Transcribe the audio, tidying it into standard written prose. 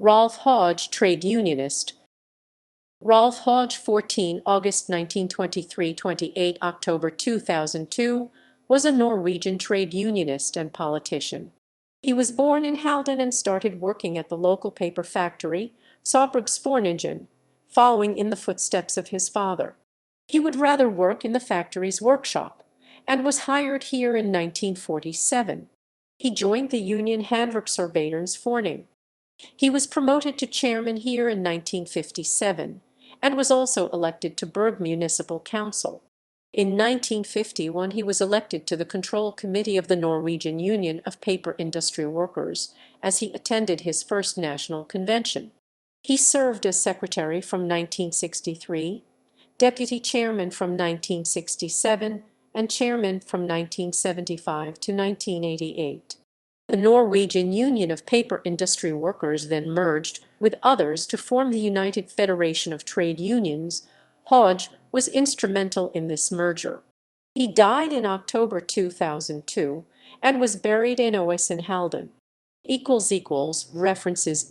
Rolf Hauge, trade unionist. Rolf Hauge, 14 August 1923 – 28 October 2002, was a Norwegian trade unionist and politician. He was born in Halden and started working at the local paper factory, Saugbrugsforeningen, following in the footsteps of his father. He would rather work in the factory's workshop, and was hired here in 1947. He joined the union Håndverksarbeidernes Forening. He was promoted to chairman here in 1957, and was also elected to Berg Municipal Council. In 1951 he was elected to the Control Committee of the Norwegian Union of Paper Industry Workers, as he attended his first national convention. He served as secretary from 1963, deputy chairman from 1967, and chairman from 1975 to 1988. The Norwegian Union of Paper Industry Workers then merged with others to form the United Federation of Trade Unions. Hauge was instrumental in this merger. He died in October 2002 and was buried in Oas in Halden. References